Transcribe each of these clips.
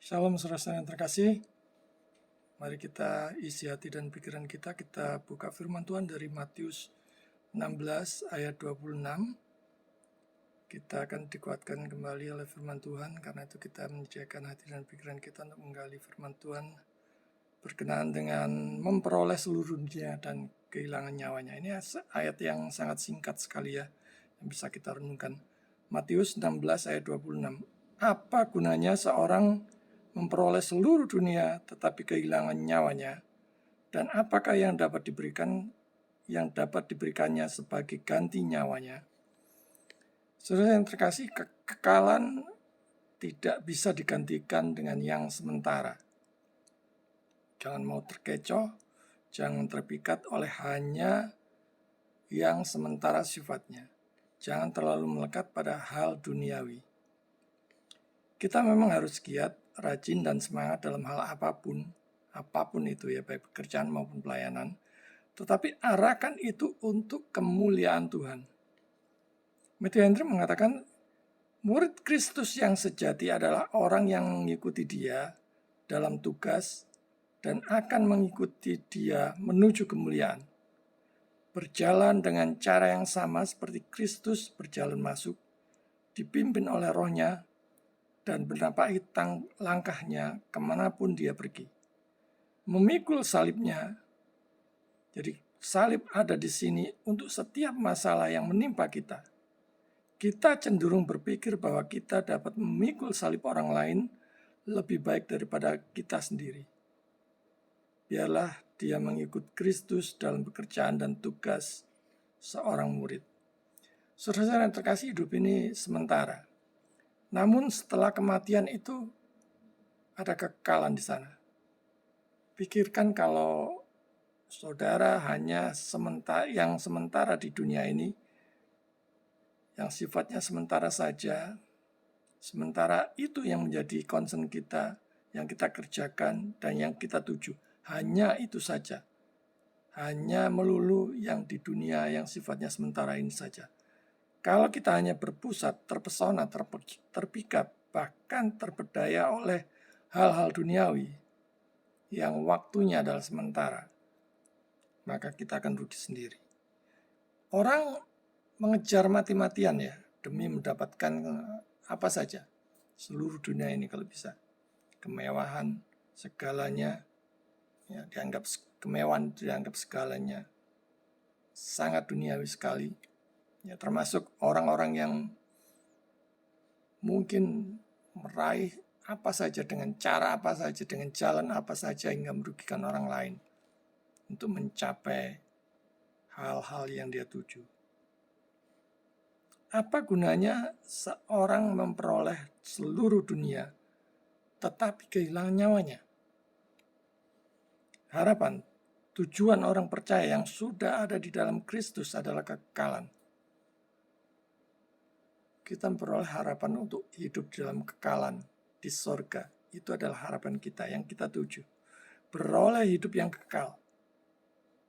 Shalom saudara yang terkasih. Mari kita isi hati dan pikiran kita. Kita buka firman Tuhan dari Matius 16 ayat 26. Kita akan dikuatkan kembali oleh firman Tuhan. Karena itu kita menyediakan hati dan pikiran kita untuk menggali firman Tuhan berkenaan dengan memperoleh seluruh dunia dan kehilangan nyawanya. Ini ayat yang sangat singkat sekali ya, yang bisa kita renungkan. Matius 16 ayat 26. Apa gunanya seorang memperoleh seluruh dunia tetapi kehilangan nyawanya, dan apakah yang dapat diberikannya sebagai ganti nyawanya? Saudara yang terkasih, kekekalan tidak bisa digantikan dengan yang sementara. Jangan mau terkecoh, jangan terpikat oleh hanya yang sementara sifatnya. Jangan terlalu melekat pada hal duniawi. Kita memang harus giat, rajin, dan semangat dalam hal apapun itu ya, baik pekerjaan maupun pelayanan. Tetapi arahkan itu untuk kemuliaan Tuhan. Matthew Henry mengatakan, murid Kristus yang sejati adalah orang yang mengikuti Dia dalam tugas dan akan mengikuti Dia menuju kemuliaan. Berjalan dengan cara yang sama seperti Kristus berjalan masuk, dipimpin oleh Roh-Nya, dan bernapaki langkahnya kemanapun Dia pergi. Memikul salibnya, jadi salib ada di sini untuk setiap masalah yang menimpa kita. Kita cenderung berpikir bahwa kita dapat memikul salib orang lain lebih baik daripada kita sendiri. Biarlah dia mengikut Kristus dalam pekerjaan dan tugas seorang murid. Saudara yang terkasih, hidup ini sementara. Namun setelah kematian itu ada kekekalan di sana. Pikirkan kalau saudara hanya sementara di dunia ini, yang sifatnya sementara saja, sementara itu yang menjadi concern kita, yang kita kerjakan dan yang kita tuju. Hanya itu saja. Hanya melulu yang di dunia yang sifatnya sementara ini saja. Kalau kita hanya berpusat, terpesona, terpikat, bahkan terpedaya oleh hal-hal duniawi yang waktunya adalah sementara, maka kita akan rugi sendiri. Orang mengejar mati-matian ya, demi mendapatkan apa saja, seluruh dunia ini kalau bisa. Kemewahan, segalanya, ya, kemewahan dianggap segalanya. Sangat duniawi sekali. Ya, termasuk orang-orang yang mungkin meraih apa saja dengan cara apa saja, dengan jalan apa saja hingga merugikan orang lain untuk mencapai hal-hal yang dia tuju. Apa gunanya seorang memperoleh seluruh dunia tetapi kehilangan nyawanya? Harapan, tujuan orang percaya yang sudah ada di dalam Kristus adalah kekekalan. Kita memperoleh harapan untuk hidup dalam kekekalan di sorga. Itu adalah harapan kita yang kita tuju. Beroleh hidup yang kekal.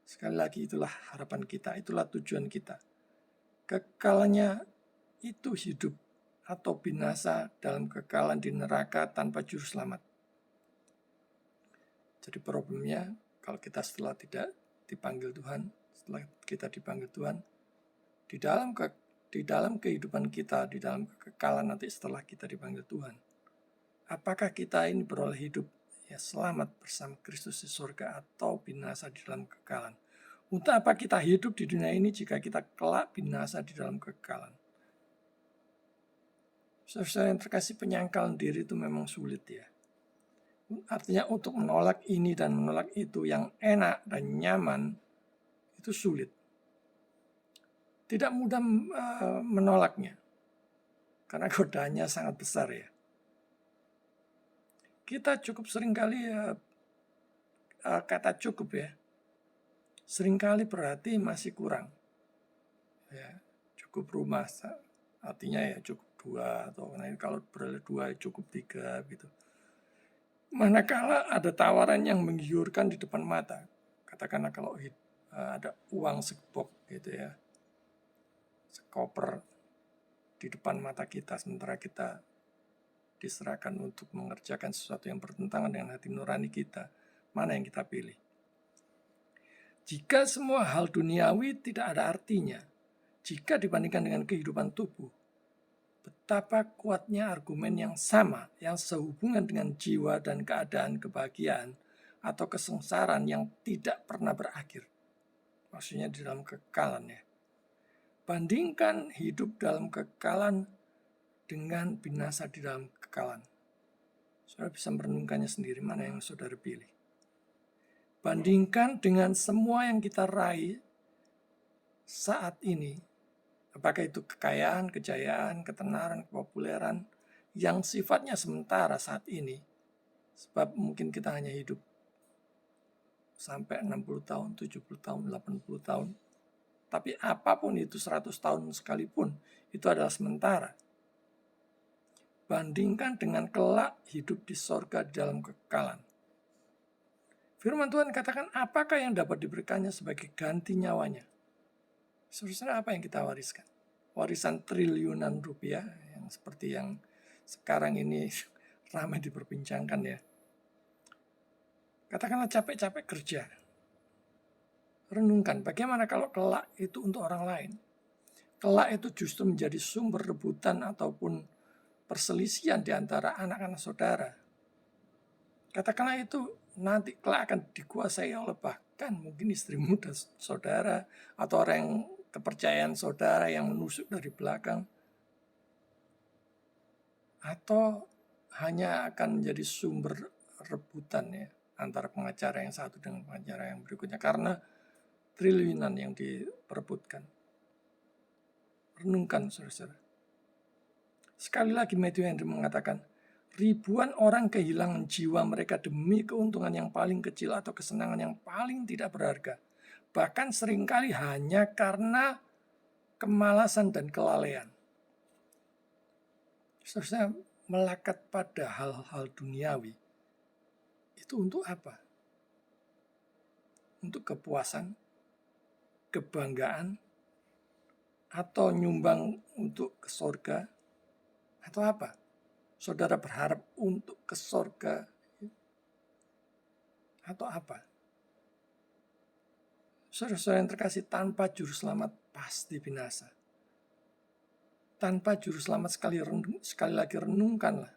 Sekali lagi, itulah harapan kita, itulah tujuan kita. Kekalnya itu hidup atau binasa dalam kekekalan di neraka tanpa juru selamat. Jadi problemnya, kalau kita setelah tidak dipanggil Tuhan, setelah kita dipanggil Tuhan, di dalam kehidupan kita, di dalam kekekalan nanti setelah kita dipanggil Tuhan, apakah kita ini beroleh hidup ya selamat bersama Kristus di surga atau binasa di dalam kekekalan? Untuk apa kita hidup di dunia ini jika kita kelak binasa di dalam kekekalan? Saudara yang terkasih, penyangkalan diri itu memang sulit ya. Artinya untuk menolak ini dan menolak itu yang enak dan nyaman itu sulit. Tidak mudah menolaknya karena godaannya sangat besar ya. Kita cukup seringkali kata cukup ya. Seringkali berarti masih kurang. Ya, cukup rumah artinya ya cukup 2 atau kalau beroleh 2 cukup 3 gitu. Manakala ada tawaran yang menggiurkan di depan mata, katakanlah kalau ada uang sekepok gitu ya, sekoper di depan mata kita, sementara kita diserahkan untuk mengerjakan sesuatu yang bertentangan dengan hati nurani kita, mana yang kita pilih? Jika semua hal duniawi tidak ada artinya, jika dibandingkan dengan kehidupan tubuh, betapa kuatnya argumen yang sama, yang sehubungan dengan jiwa dan keadaan kebahagiaan atau kesengsaraan yang tidak pernah berakhir. Maksudnya di dalam kekekalan ya. Bandingkan hidup dalam kekekalan dengan binasa di dalam kekekalan. Saudara bisa merenungkannya sendiri, mana yang saudara pilih. Bandingkan dengan semua yang kita raih saat ini, apakah itu kekayaan, kejayaan, ketenaran, kepopuleran yang sifatnya sementara saat ini, sebab mungkin kita hanya hidup sampai 60 tahun, 70 tahun, 80 tahun. Tapi apapun itu 100 tahun sekalipun, itu adalah sementara. Bandingkan dengan kelak hidup di sorga di dalam kekekalan. Firman Tuhan katakan, apakah yang dapat diberikannya sebagai ganti nyawanya? Saudara, apa yang kita wariskan? Warisan triliunan rupiah, yang seperti yang sekarang ini ramai diperbincangkan ya. Katakanlah capek-capek kerja. Renungkan, bagaimana kalau kelak itu untuk orang lain? Kelak itu justru menjadi sumber rebutan ataupun perselisihan di antara anak-anak saudara. Katakanlah itu nanti kelak akan dikuasai oleh bahkan mungkin istri muda saudara atau orang yang kepercayaan saudara yang menusuk dari belakang. Atau hanya akan menjadi sumber rebutan ya antara pengacara yang satu dengan pengacara yang berikutnya karena triliunan yang diperebutkan. Renungkan saudara-saudara. Sekali lagi Matthew Henry mengatakan, ribuan orang kehilangan jiwa mereka demi keuntungan yang paling kecil atau kesenangan yang paling tidak berharga. Bahkan seringkali hanya karena kemalasan dan kelalaian. Saudara, melekat pada hal-hal duniawi. Itu untuk apa? Untuk kepuasan, kebanggaan, atau nyumbang untuk ke sorga, atau apa? Saudara berharap untuk ke sorga, atau apa? Saudara-saudara yang terkasih, tanpa juru selamat pasti binasa. Tanpa juru selamat sekali lagi renungkanlah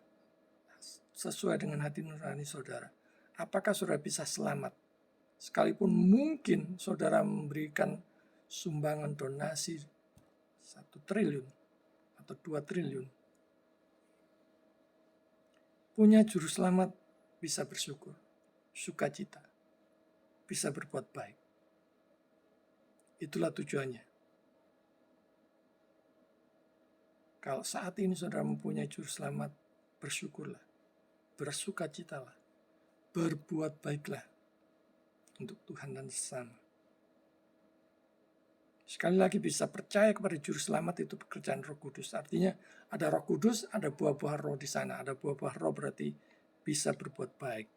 sesuai dengan hati nurani saudara. Apakah saudara bisa selamat? Sekalipun mungkin saudara memberikan sumbangan donasi 1 triliun atau 2 triliun. Punya juru selamat bisa bersyukur, sukacita, bisa berbuat baik. Itulah tujuannya. Kalau saat ini saudara mempunyai juru selamat, bersyukurlah, bersukacitalah, berbuat baiklah untuk Tuhan dan sesama. Sekali lagi bisa percaya kepada juru selamat itu pekerjaan Roh Kudus. Artinya ada Roh Kudus, ada buah-buah roh di sana. Ada buah-buah roh berarti bisa berbuat baik.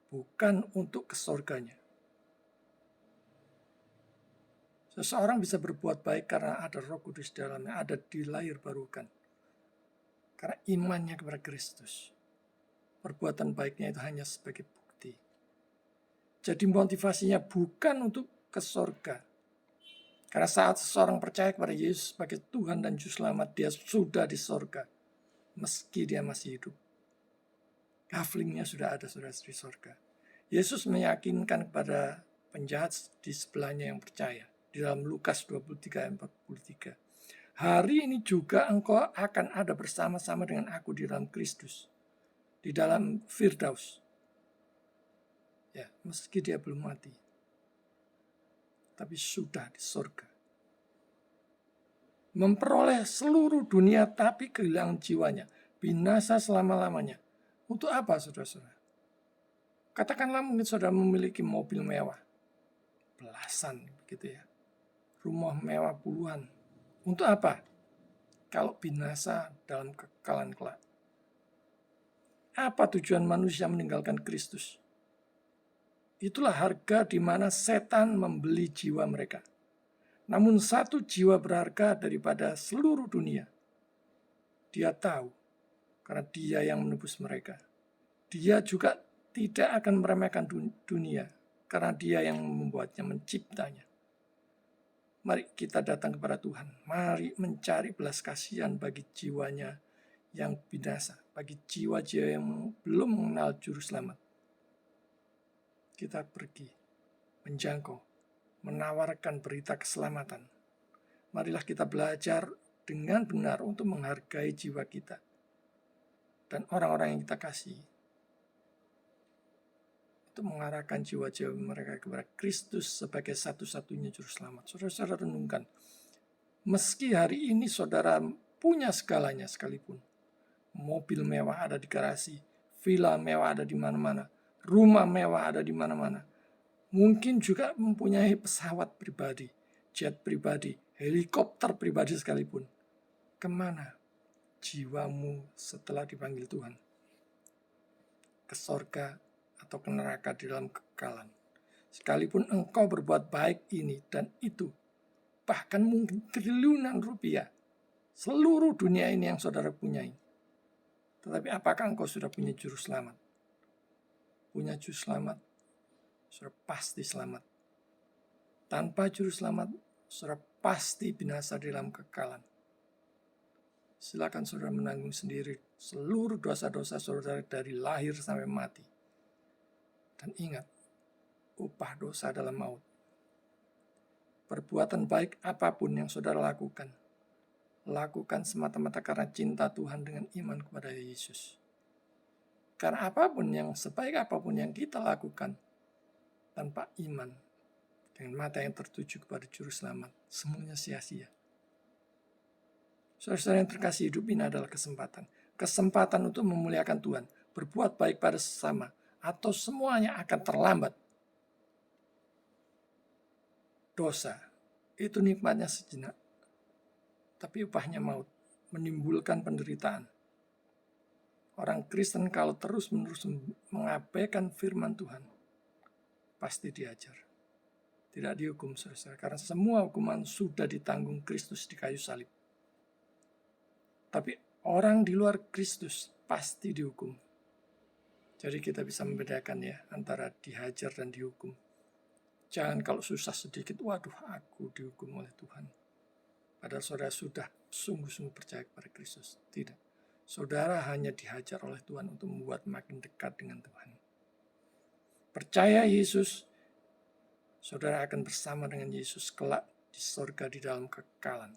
Bukan untuk ke sorganya. Seseorang bisa berbuat baik karena ada Roh Kudus dalamnya, ada dilahir barukan. Karena imannya kepada Kristus. Perbuatan baiknya itu hanya sebagai bukti. Jadi motivasinya bukan untuk ke sorga. Karena saat seseorang percaya kepada Yesus sebagai Tuhan dan Juru Selamat, dia sudah di sorga. Meski dia masih hidup. Kaflingnya sudah ada, sudah di sorga. Yesus meyakinkan kepada penjahat di sebelahnya yang percaya. Di dalam Lukas 23 ayat 43. Hari ini juga engkau akan ada bersama-sama dengan aku di dalam Kristus. Di dalam Firdaus. Ya, meski dia belum mati. Tapi sudah di sorga. Memperoleh seluruh dunia tapi kehilangan jiwanya. Binasa selama-lamanya. Untuk apa saudara-saudara? Katakanlah mungkin saudara memiliki mobil mewah. Belasan begitu ya. Rumah mewah puluhan. Untuk apa? Kalau binasa dalam kekekalan kelak. Apa tujuan manusia meninggalkan Kristus? Itulah harga di mana setan membeli jiwa mereka. Namun satu jiwa berharga daripada seluruh dunia. Dia tahu karena Dia yang menebus mereka. Dia juga tidak akan meremehkan dunia, karena Dia yang membuatnya, menciptanya. Mari kita datang kepada Tuhan. Mari mencari belas kasihan bagi jiwanya yang binasa, bagi jiwa-jiwa yang belum mengenal juru selamat. Kita pergi, menjangkau, menawarkan berita keselamatan. Marilah kita belajar dengan benar untuk menghargai jiwa kita dan orang-orang yang kita kasih, untuk mengarahkan jiwa-jiwa mereka kepada Kristus sebagai satu-satunya juru selamat. Saudara-saudara renungkan, meski hari ini saudara punya segalanya sekalipun, mobil mewah ada di garasi, villa mewah ada di mana-mana, rumah mewah ada di mana-mana, mungkin juga mempunyai pesawat pribadi, jet pribadi, helikopter pribadi sekalipun. Kemana jiwamu setelah dipanggil Tuhan? Ke sorga atau ke neraka di dalam kekekalan? Sekalipun engkau berbuat baik ini dan itu, bahkan mungkin triliunan rupiah, seluruh dunia ini yang saudara punyai. Tetapi apakah engkau sudah punya juru selamat? Punya juru selamat, saudara pasti selamat. Tanpa juru selamat, saudara pasti binasa di dalam kekekalan. Silakan saudara menanggung sendiri seluruh dosa-dosa saudara dari lahir sampai mati. Dan ingat, upah dosa adalah maut. Perbuatan baik apapun yang saudara lakukan, lakukan semata-mata karena cinta Tuhan dengan iman kepada Yesus. Karena apapun yang sebaik apapun yang kita lakukan tanpa iman, dengan mata yang tertuju kepada Juru Selamat, semuanya sia-sia. Saudara-saudara yang terkasih, hidup ini adalah kesempatan. Kesempatan untuk memuliakan Tuhan, berbuat baik pada sesama, atau semuanya akan terlambat. Dosa, itu nikmatnya sejenak. Tapi upahnya maut, menimbulkan penderitaan. Orang Kristen kalau terus-menerus mengabaikan firman Tuhan, pasti diajar. Tidak dihukum, saudara, karena semua hukuman sudah ditanggung Kristus di kayu salib. Tapi orang di luar Kristus pasti dihukum. Jadi kita bisa membedakan ya antara dihajar dan dihukum. Jangan kalau susah sedikit, waduh aku dihukum oleh Tuhan. Padahal saudara sudah sungguh-sungguh percaya kepada Kristus. Tidak. Saudara hanya dihajar oleh Tuhan untuk membuat makin dekat dengan Tuhan. Percaya Yesus, saudara akan bersama dengan Yesus kelak di surga di dalam kekekalan.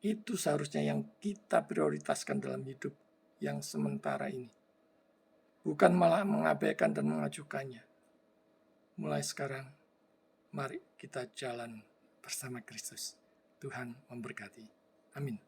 Itu seharusnya yang kita prioritaskan dalam hidup yang sementara ini. Bukan malah mengabaikan dan mengajukannya. Mulai sekarang, mari kita jalan bersama Kristus. Tuhan memberkati. Amin.